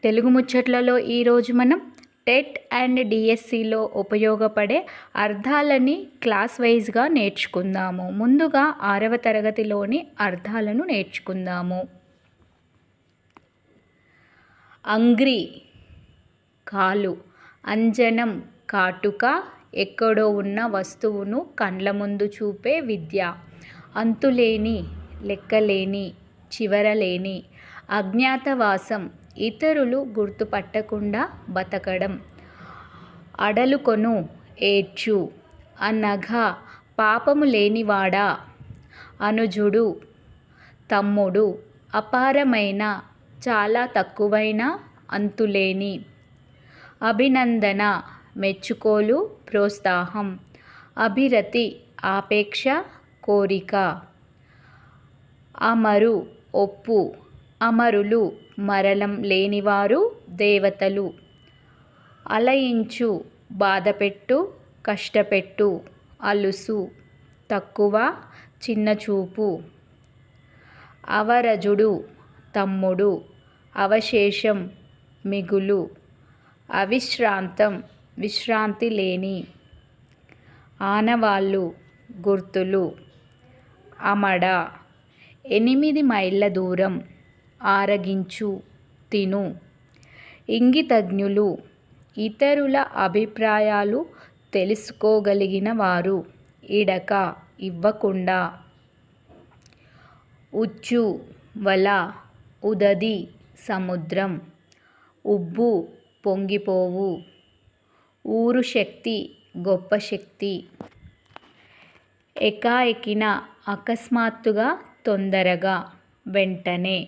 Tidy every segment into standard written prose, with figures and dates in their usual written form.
తెలుగు ముచ్చట్లలో ఈరోజు మనం TET and డిఎస్సిలో ఉపయోగపడే అర్థాలని క్లాస్ వైజ్గా నేర్చుకుందాము. ముందుగా 6వ తరగతిలోని అర్థాలను నేర్చుకుందాము. అంగ్రి కాలు, అంజనం కాటుక, ఎక్కడో ఉన్న వస్తువును కండ్ల ముందు చూపే విద్య. అంతులేని, లెక్కలేని, చివరలేని, అజ్ఞాతవాసం, ఇతరులు గుర్తుపట్టకుండా బతకడం. అడలుకొను, ఏడ్చు, అనఘ పాపము లేనివాడా, అనుజుడు, తమ్ముడు, అపారమైన, చాలా తక్కువైన, అంతులేని. అభినందన, మెచ్చుకోలు, ప్రోత్సాహం. అభిరతి, ఆపేక్ష, కోరిక. అమరు, ఒప్పు, అమరులు, మరణం లేనివారు, దేవతలు. అలయించు, బాధపెట్టు, కష్టపెట్టు, అలుసు, తక్కువ, చిన్నచూపు. అవరజుడు, తమ్ముడు, అవశేషం, మిగులు. అవిశ్రాంతం, విశ్రాంతి లేని. ఆనవాళ్ళు, గుర్తులు. అమడ, 8 మైళ్ళ దూరం. ఆరగించు, తిను. ఇంగితజ్ఞులు, ఇతరుల అభిప్రాయాలు తెలుసుకోగలిగిన వారు. ఇడక, ఇవ్వకుండా. ఉచ్చు, వల. ఉదది, సముద్రం. ఉబ్బు, పొంగిపోవు. ఊరు శక్తి, గొప్ప శక్తి. ఎకాఎకిన, అకస్మాత్తుగా, తొందరగా, వెంటనే.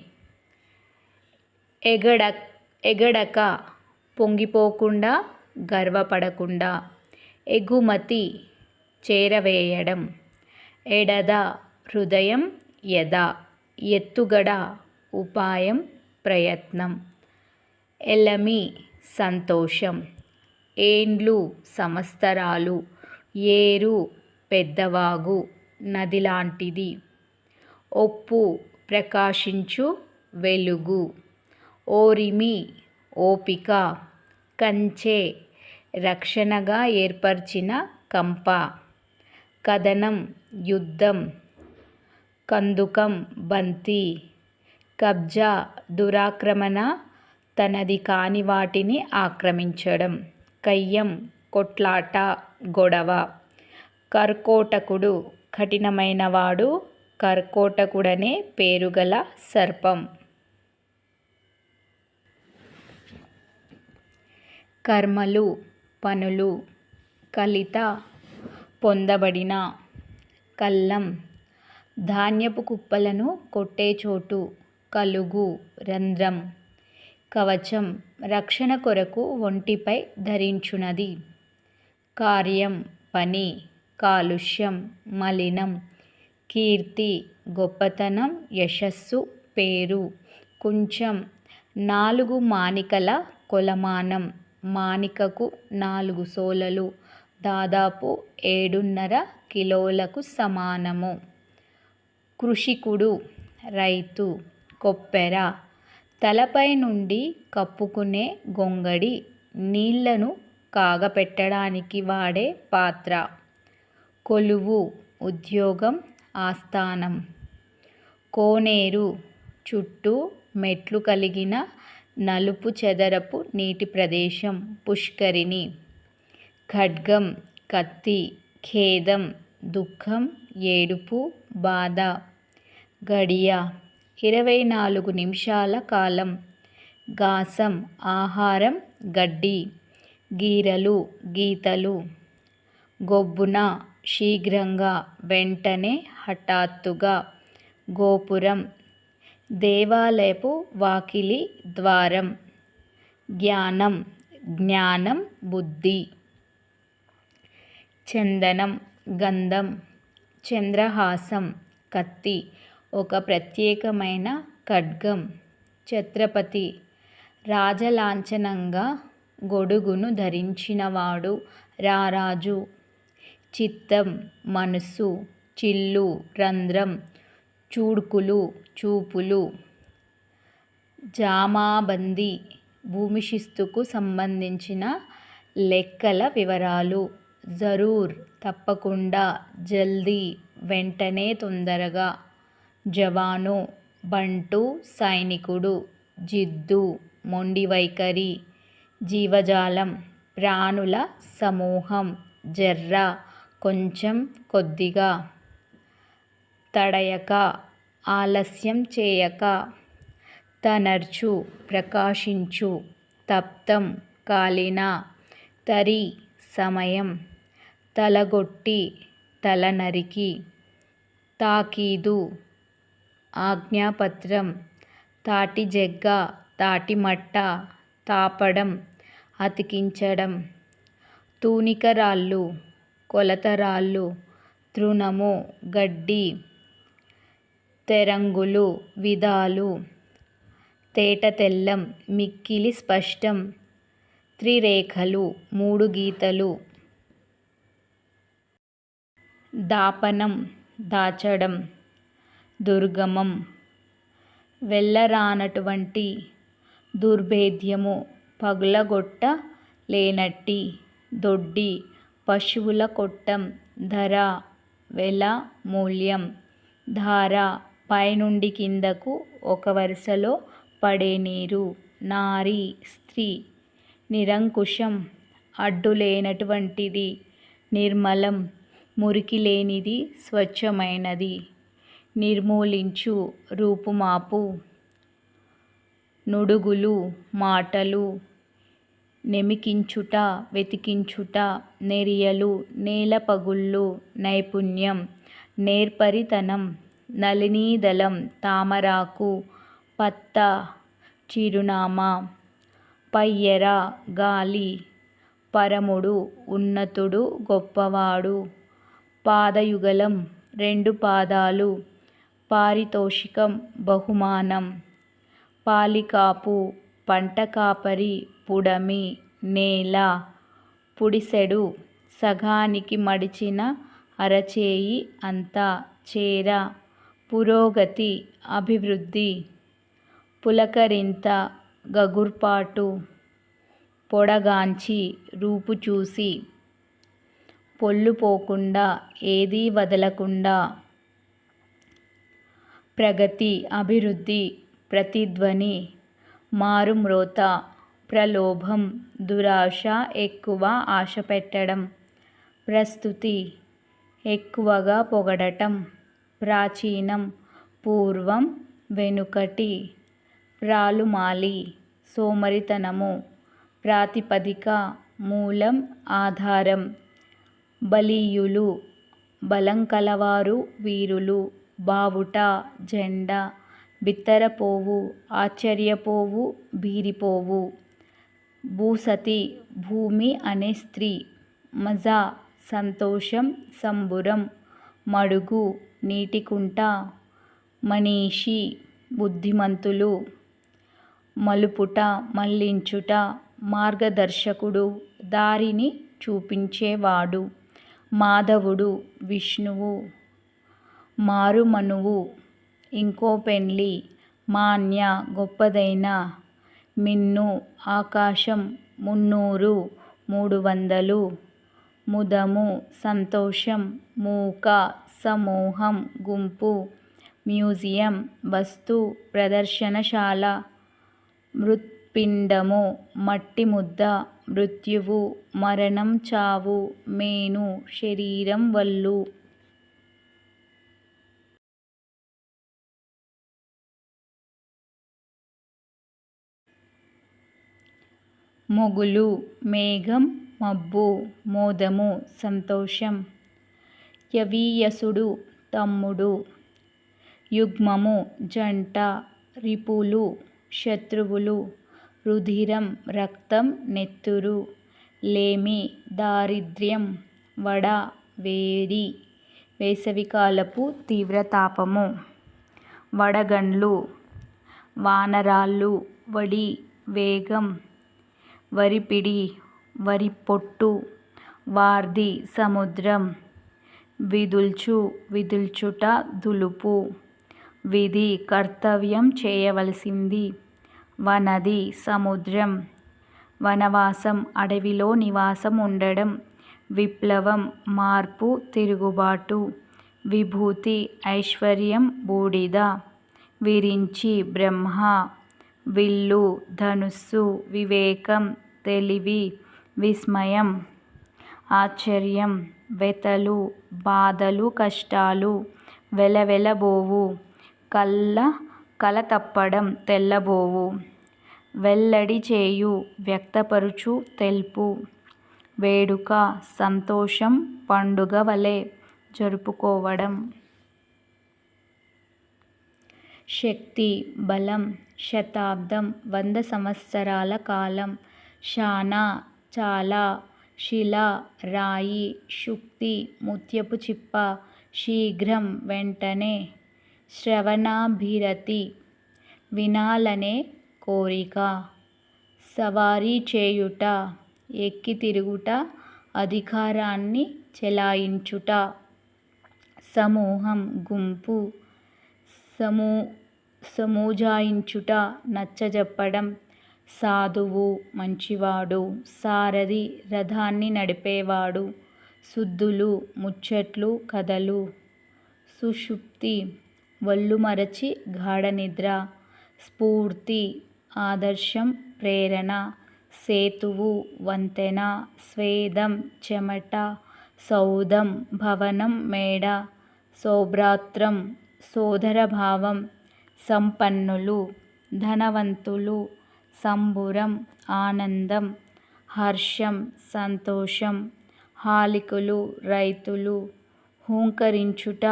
ఎగడక, పొంగిపోకుండా, గర్వపడకుండా. ఎగుమతి, చేరవేయడం. ఎడద, హృదయం, ఎద. ఎత్తుగడ, ఉపాయం, ప్రయత్నం. ఎలమి, సంతోషం. ఏండ్లు, సంవత్సరాలు. ఏరు, పెద్దవాగు, నదిలాంటిది. ఒప్పు, ప్రకాశించు, వెలుగు. ఓరిమి, ఓపిక. కంచె, రక్షణగా ఏర్పరిచిన కంప. కదనం, యుద్ధం. కందుకం, బంతి. కబ్జా, దురాక్రమణ, తనది కాని వాటిని ఆక్రమించడం. కయ్యం, కొట్లాట, గొడవ. కర్కోటకుడు, కఠినమైనవాడు. కర్కోటకుడనే పేరుగల సర్పం. కర్మలు, పనులు. కలిత, పొందబడిన. కల్లం, ధాన్యపు కుప్పలను కొట్టే చోటు. కలుగు, రంధ్రం. కవచం, రక్షణ కొరకు ఒంటిపై ధరించునది. కార్యం, పని. కాలుష్యం, మలినం. కీర్తి, గొప్పతనం, యశస్సు, పేరు. కుంచం, 4 మానికల కొలమానం. మానికకు 4 సోలలు, దాదాపు 7.5 కిలోలకు సమానము. కృషికుడు, రైతు. కొప్పెర, తలపై నుండి కప్పుకునే గొంగడి. నీళ్లను కాగపెట్టడానికి వాడే పాత్ర. కొలువు, ఉద్యోగం, ఆస్థానం. కోనేరు, చుట్టూ మెట్లు కలిగిన నలుపు చదరపు నీటి ప్రదేశం. పుష్కరిణి. ఖడ్గం, కత్తి. ఖేదం, దుఃఖం, ఏడుపు, బాధ. గడియ, 24 నిమిషాల కాలం. గాసం, ఆహారం, గడ్డి. గీరలు, గీతలు. గొబ్బున, శీఘ్రంగా, వెంటనే, హఠాత్తుగా. గోపురం, దేవాలయపు వాకిలి, ద్వారం. జ్ఞానం, జ్ఞానం, బుద్ధి. చందనం, గంధం. చంద్రహాసం, కత్తి, ఒక ప్రత్యేకమైన ఖడ్గం. ఛత్రపతి, రాజలాంఛనంగా గొడుగును ధరించినవాడు, రారాజు. చిత్తం, మనస్సు. చిల్లు, రంధ్రం. చూడ్కులు, చూపులు. జామాబందీ, భూమి శిస్తుకు సంబంధించిన లెక్కల వివరాలు. జరూర్ తప్పకుండా, జల్దీ వెంటనే, తొందరగా. జవాను బంటు సైనికుడు. జిద్దు మొండి వైఖరి. జీవజాలం ప్రాణుల సమూహం. జర్ర కొంచెం, కొద్దిగా. తడయక ఆలస్యం చేయక. తనర్చు ప్రకాశించు. తప్తం కాలిన. తరి సమయం. తలగొట్టి తల నరికి. తాకీదు ఆజ్ఞాపత్రం. తాటిజెగ్గ తాటిమట్ట. తాపడం అతికించడం. తూనికరాళ్ళు కొలతరాళ్ళు. తృణము గడ్డి. తెరంగులు విధాలు. తేటతెల్లం మిక్కిలి స్పష్టం. త్రిరేఖలు 3 గీతలు. దాపనం దాచడం. దుర్గమం వెళ్ళరానటువంటి. దుర్భేద్యము పగులగొట్ట లేనట్టి. దొడ్డి పశువుల కొట్టం. ధర వెల మూల్యం. ధార పైనుండి కిందకు ఒక వరుసలో పడే నీరు. నారి స్త్రీ. నిరంకుశం అడ్డులేనటువంటిది. నిర్మలం మురికి లేనిది, స్వచ్ఛమైనది. నిర్మూలించు రూపుమాపు. నుడుగులు మాటలు. నెమికించుట వెతికించుట. నెరియలు నేలపగుళ్ళు. నైపుణ్యం నేర్పరితనం. నళినీదళం తామరాకు. పత్త చిరునామా. పయ్యర గాలి. పరముడు ఉన్నతుడు గొప్పవాడు. పాదయుగళం 2 పాదాలు. పారితోషికం బహుమానం. పాలికాపు పంట కాపరి. పుడమి నేల. పుడిసెడు సగానికి మడిచిన అరచేయి అంత. చేర పురోగతి అభివృద్ధి. పులకరింత గగుర్పాటు. పొడగాంచి రూపుచూసి. పొల్లుపోకుండా ఏదీ వదలకుండా. ప్రగతి అభివృద్ధి. ప్రతిధ్వని మారుమ్రోత. ప్రలోభం దురాశ ఎక్కువ ఆశ పెట్టడం. ప్రస్తుతి ఎక్కువగా పొగడటం. ప్రాచీనం పూర్వం వెనుకటి. ప్రాలుమాలి సోమరితనము. ప్రాతిపదిక మూలం ఆధారం. బలీయులు బలం కలవారు వీరులు. బావుట జెండా. బిత్తరపోవు ఆశ్చర్యపోవు బీరిపోవు. భూసతి భూమి అనే స్త్రీ. మజా సంతోషం సంబురం. మడుగు నీటికుంట. మనీషి బుద్ధిమంతులు. మలుపుట మళ్లించుట. మార్గదర్శకుడు దారిని చూపించేవాడు. మాధవుడు విష్ణువు. మారుమనువు ఇంకో పెండ్లి. మాన్య గొప్పదైన. మిన్ను ఆకాశం. మున్నూరు 300. ముదము సంతోషం. మూక సమూహం గుంపు. మ్యూజియం వస్తు ప్రదర్శనశాల. మృత్పిండము మట్టి ముద్ద. మృత్యువు మరణం చావు. మేను శరీరం వల్లు. మొగులు మేఘం మబ్బు. మోదము సంతోషం. యవీయసుడు తమ్ముడు. యుగ్మము జంట. రిపులు శత్రువులు. రుధిరం రక్తం నెత్తురు. లేమి దారిద్ర్యం. వడ వేడి వేసవికాలపు తీవ్రతాపము. వడగండ్లు వానరాళ్ళు. వడి వేగం. వరిపిడి వరిపొట్టు. వార్ధి సముద్రం. విదుల్చు విదుల్చుట దులుపు. విధి కర్తవ్యం చేయవలసింది. వనది సముద్రం. వనవాసం అడవిలో నివాసం ఉండడం. విప్లవం మార్పు, తిరుగుబాటు. విభూతి ఐశ్వర్యం, బూడిద. విరించి బ్రహ్మ. విల్లు ధనుస్సు. వివేకం తెలివి. విస్మయం ఆశ్చర్యం. వెతలు బాధలు కష్టాలు. వెలవెలబోవు కల తప్పడం తెల్లబోవు. వెల్లడి చేయు వ్యక్తపరుచు తెల్పు. వేడుక సంతోషం పండుగ వలె జరుపుకోవడం. శక్తి బలం శతాబ్దం 100 సంవత్సరాల కాలం. శానా చాలా. శిల రాయి. శుక్తి ముత్యపు చిప్ప. శీఘ్రం వెంటనే. శ్రవణాభిరతి వినాలనే కోరిక. సవారీ చేయుట ఎక్కి తిరుగుట అధికారాన్ని చెలాయించుట. సమూహం గుంపు. సమూజాయించుట నచ్చజెప్పడం. సాధువు మంచివాడు. సారథి రథాన్ని నడిపేవాడు. సుద్దులు ముచ్చట్లు కథలు. సుషుప్తి ఒళ్ళుమరచి గాఢనిద్ర. స్ఫూర్తి ఆదర్శం ప్రేరణ. సేతువు వంతెన. స్వేదం చెమట. సౌధం భవనం మేడ. సౌభ్రాత్రం సోదరభావం. సంపన్నులు ధనవంతులు. సంబురం ఆనందం. హర్షం సంతోషం. హాలికులు రైతులు. హూంకరించుట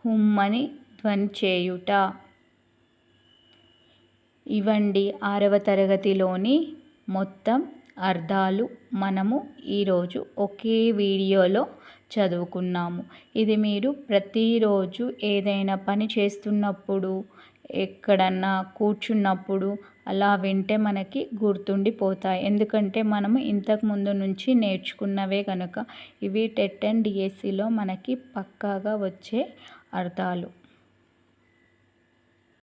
హుమ్మని ధ్వని చేయుట. ఇవండి 6వ తరగతిలోని మొత్తం అర్థాలు మనము ఈరోజు ఒకే వీడియోలో చదువుకున్నాము. ఇది మీరు ప్రతిరోజు ఏదైనా పని చేస్తున్నప్పుడు, ఎక్కడన్నా కూర్చున్నప్పుడు అలా వింటే మనకి గుర్తుండిపోతాయి. ఎందుకంటే మనము ఇంతకు ముందు నుంచి నేర్చుకున్నవే కనుక. ఇవి టెట్ అండ్ డిఎస్సిలో మనకి పక్కాగా వచ్చే అర్థాలు.